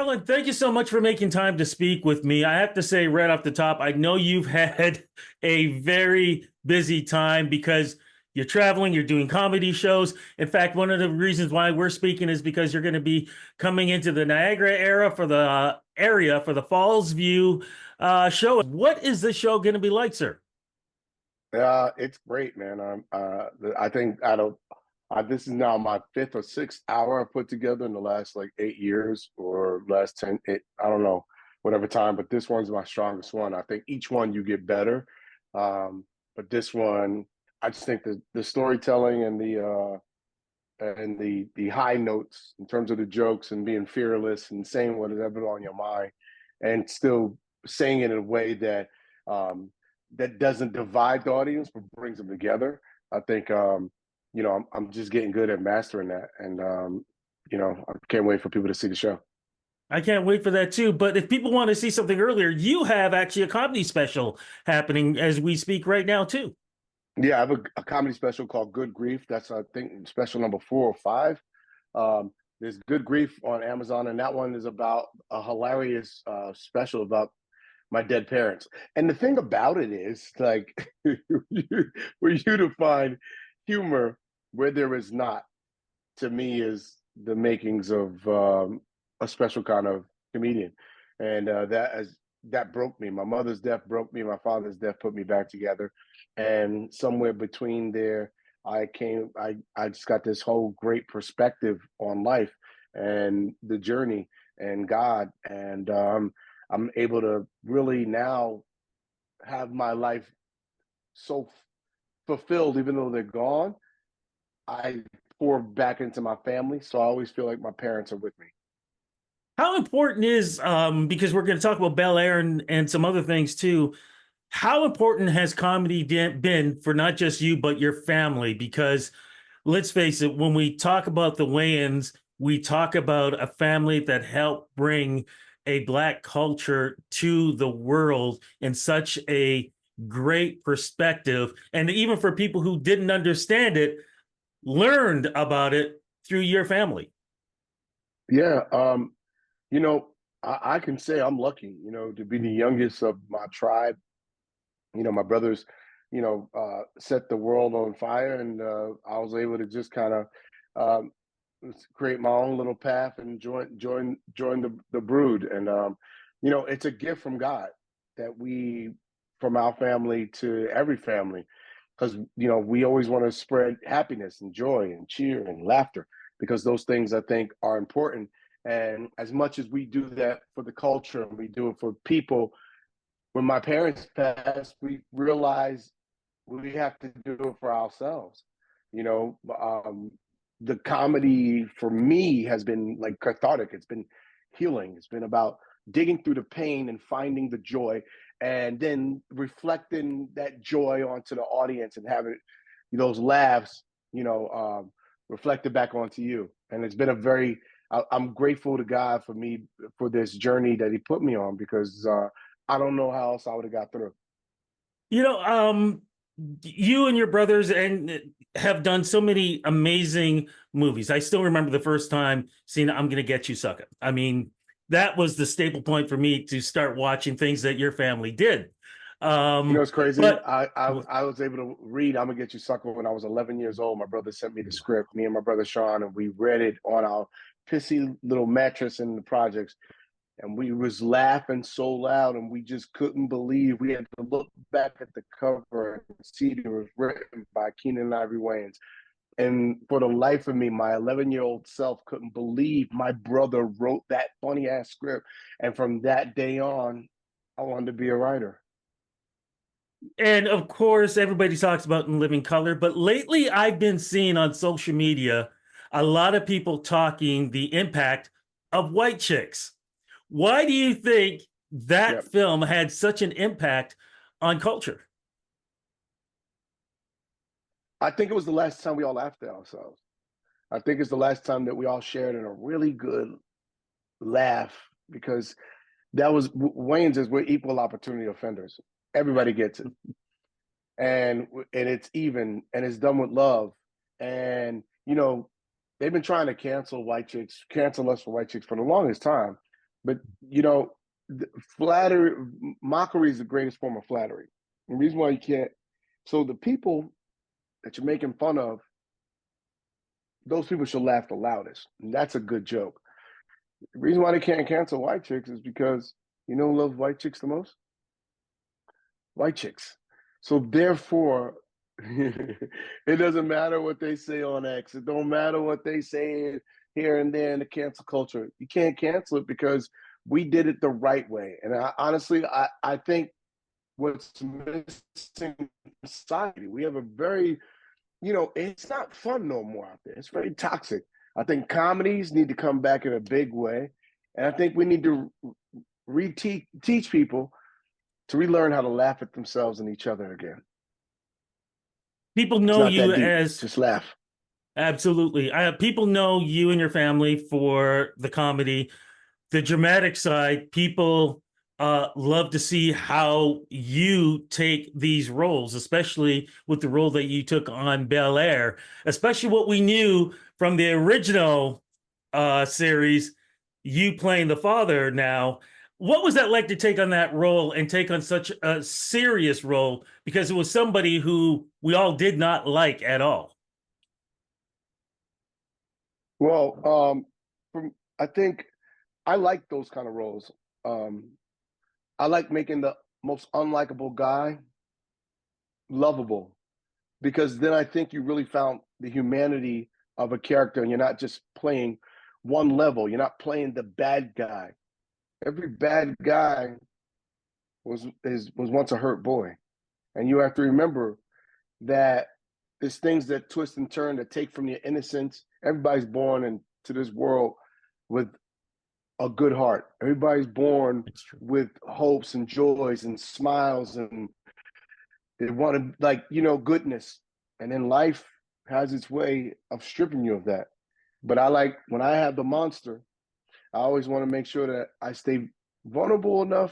Marlon, thank you so much for making time to speak with me. I have to say right off the top, I know you've had a very busy time because you're traveling, you're doing comedy shows. In fact, one of the reasons why we're speaking is because you're going to be coming into the Niagara era for the area for the Fallsview show. What is this show going to be like, sir? It's great, man. I think out of this is now my fifth or sixth hour I put together in the last like 8 years or last 10, I don't know, whatever time. But this one's my strongest one. I think each one you get better, but this one, I just think the storytelling and the high notes in terms of the jokes and being fearless and saying whatever on your mind, and still saying it in a way that that doesn't divide the audience but brings them together. I think I'm just getting good at mastering that, and I can't wait for people to see the show. I can't wait for that too. But if people want to see something earlier, you have actually a comedy special happening as we speak right now too. Yeah, I have a comedy special called Good Grief. That's, I think, special number 4 or 5. There's Good Grief on Amazon, and that one is about a hilarious special about my dead parents. And the thing about it is, like, for you to find humor where there is not, to me, is the makings of a special kind of comedian. And that broke me. My mother's death broke me. My father's death put me back together. And somewhere between there, I just got this whole great perspective on life and the journey and God. And I'm able to really now have my life so fulfilled, even though they're gone. I pour back into my family, so I always feel like my parents are with me. How important is because we're going to talk about Bel Air and some other things too. How important has comedy been for not just you but your family? Because let's face it, when we talk about the Wayans, we talk about a family that helped bring a Black culture to the world in such a great perspective, and even for people who didn't understand it, learned about it through your family. Yeah, you know, I can say I'm lucky, to be the youngest of my tribe. My brothers, set the world on fire, and I was able to just kind of um, create my own little path and join the brood. And it's a gift from God that from our family to every family, because we always want to spread happiness and joy and cheer and laughter, because those things I think are important. And as much as we do that for the culture and we do it for people, when my parents passed, we realized we have to do it for ourselves. You know, um, the comedy for me has been like cathartic. It's been healing. It's been about digging through the pain and finding the joy, and then reflecting that joy onto the audience and having those laughs, you know, um, reflected back onto you. And it's been a very, I'm grateful to God for this journey that He put me on, because I don't know how else I would have got through. You know, you and your brothers and have done so many amazing movies. I still remember the first time seeing "I'm Gonna Get You, Sucker." I mean, that was the staple point for me to start watching things that your family did. It's crazy. But I was able to read "I'm Gonna Get You, Sucker" when I was 11 years old. My brother sent me the script, me and my brother Sean, and we read it on our pissy little mattress in the projects. And we was laughing so loud, and we just couldn't believe. We had to look back at the cover and see it was written by Keenan and Ivory Wayans. And for the life of me, my 11-year-old self couldn't believe my brother wrote that funny ass script. And from that day on, I wanted to be a writer. and of course, everybody talks about In Living Color, but lately I've been seeing on social media a lot of people talking the impact of white chicks. Why do you think that Yep. film had such an impact on culture? I think it was the last time we all laughed at ourselves. I think it's the last time that we all shared in a really good laugh, because that was Wayne's is we're equal opportunity offenders. Everybody gets it. And it's even, and it's done with love. And they've been trying to cancel us for white chicks for the longest time. But you know, flattery, mockery is the greatest form of flattery. The reason why you can't, so the people that you're making fun of, those people should laugh the loudest. And that's a good joke. The reason why they can't cancel white chicks is because you know who loves white chicks the most? White chicks. So therefore, it doesn't matter what they say on X. It don't matter what they say here and there in the cancel culture. You can't cancel it because we did it the right way. And honestly, I think what's missing in society, we have a very, you know, it's not fun no more out there. It's very toxic. I think comedies need to come back in a big way. And I think we need to teach people to relearn how to laugh at themselves and each other again. People It's know not you that deep. as Just laugh. absolutely. People know you and your family for the comedy. The dramatic side, people love to see how you take these roles, especially with the role that you took on Bel Air, especially what we knew from the original series, you playing the father now. What was that like to take on that role and take on such a serious role? Because it was somebody who we all did not like at all. Well, I think I like those kind of roles. Um, I like making the most unlikable guy lovable because then I think you really found the humanity of a character and you're not just playing one level. You're not playing the bad guy. Every bad guy was once a hurt boy. And you have to remember that there's things that twist and turn that take from your innocence. Everybody's born into this world with a good heart. Everybody's born with hopes and joys and smiles, and they want to, like, you know, goodness. And then life has its way of stripping you of that. But I like when I have the monster, I always want to make sure that I stay vulnerable enough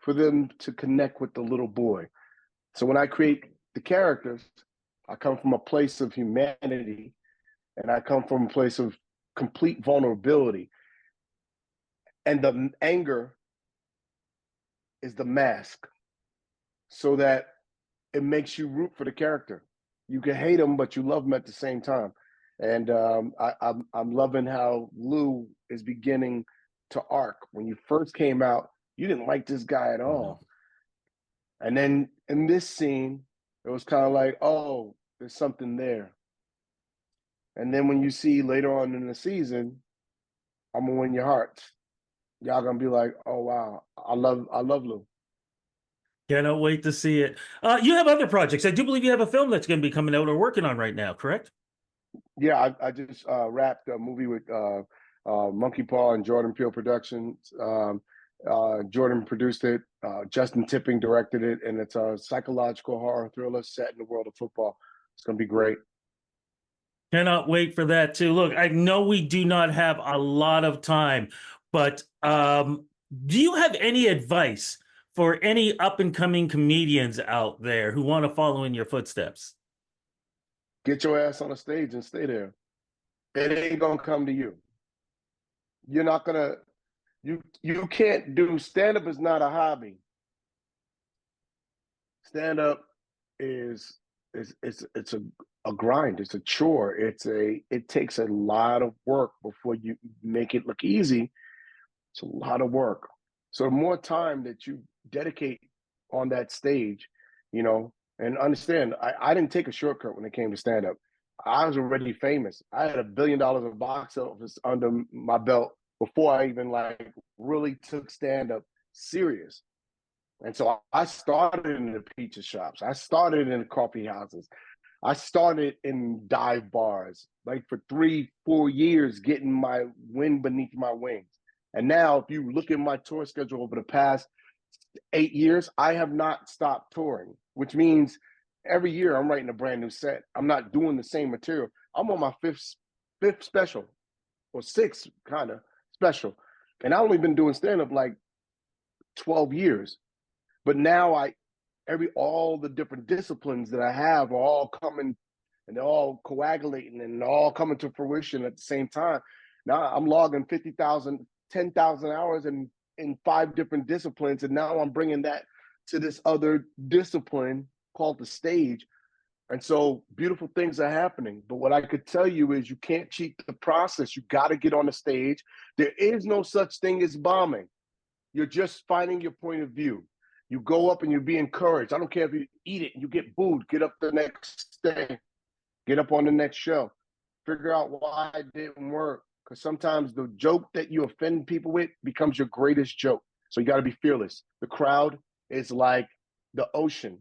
for them to connect with the little boy. So when I create the characters, I come from a place of humanity and I come from a place of complete vulnerability. And the anger is the mask so that it makes you root for the character. You can hate him, but you love him at the same time. And I'm loving how Lou is beginning to arc. When you first came out, you didn't like this guy at all. And then in this scene, it was kind of like, oh, there's something there. And then when you see later on in the season, I'm gonna win your hearts. Y'all gonna be like, oh wow, I love Lou. Cannot wait to see it. You have other projects. I do believe you have a film that's going to be coming out or working on right now, correct? Yeah, I just wrapped a movie with Monkey Paw and Jordan Peele Productions. Jordan produced it. Justin Tipping directed it, and it's a psychological horror thriller set in the world of football. It's gonna be great. Cannot wait for that too. Look, I know we do not have a lot of time, but do you have any advice for any up and coming comedians out there who want to follow in your footsteps? Get your ass on the stage and stay there. It ain't gonna come to you. You're not gonna. You can't do stand up. Is not a hobby. Stand up is it's a grind. It's a chore. It takes a lot of work before you make it look easy. It's a lot of work. So the more time that you dedicate on that stage, you know, and understand, I didn't take a shortcut when it came to stand up. I was already famous. I had $1 billion of box office under my belt before I even like really took stand up serious. And so I started in the pizza shops. I started in the coffee houses. I started in dive bars, like for 3, 4 years, getting my wind beneath my wings. And now, if you look at my tour schedule over the past 8 years, I have not stopped touring, which means every year I'm writing a brand new set. I'm not doing the same material. I'm on my fifth special, or sixth kind of special, and I've only been doing stand up like 12 years. But now all the different disciplines that I have are all coming and they're all coagulating and they're all coming to fruition at the same time. Now I'm logging 50,000 10,000 hours in 5 different disciplines, and now I'm bringing that to this other discipline called the stage. And so beautiful things are happening. But what I could tell you is you can't cheat the process. You got to get on the stage. There is no such thing as bombing. You're just finding your point of view. You go up and you be encouraged. I don't care if you eat it and you get booed. Get up the next day. Get up on the next show. Figure out why it didn't work. Because sometimes the joke that you offend people with becomes your greatest joke. So you got to be fearless. The crowd is like the ocean.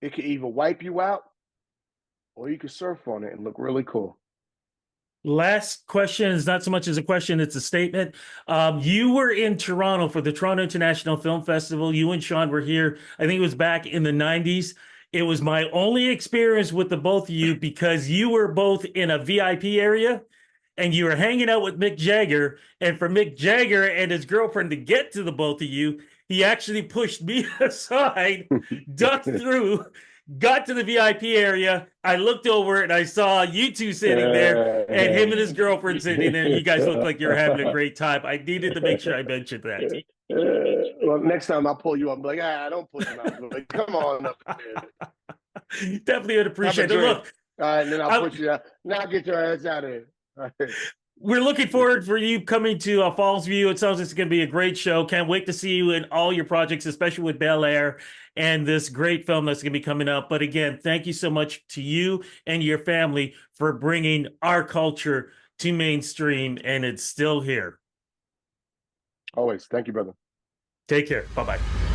It can either wipe you out or you can surf on it and look really cool. Last question is not so much as a question, it's a statement. You were in Toronto for the Toronto International Film Festival. You and Sean were here. I think it was back in the 90s. It was my only experience with the both of you because you were both in a VIP area and you were hanging out with Mick Jagger. And for Mick Jagger and his girlfriend to get to the both of you, he actually pushed me aside, ducked through, got to the VIP area. I looked over and I saw you two sitting there and him and his girlfriend sitting there. And you guys look like you're having a great time. I needed to make sure I mentioned that. Well, next time I'll pull you up. I'm like, don't push him out. Like, come on up there. Definitely would appreciate it. Look, all right, and then I'll push you out. Now get your ass out of here. We're looking forward for you coming to Fallsview. It sounds like it's going to be a great show. Can't wait to see you in all your projects, especially with Bel Air and this great film that's going to be coming up. But again, thank you so much to you and your family for bringing our culture to mainstream, and it's still here. Always. Thank you, brother. Take care. Bye-bye.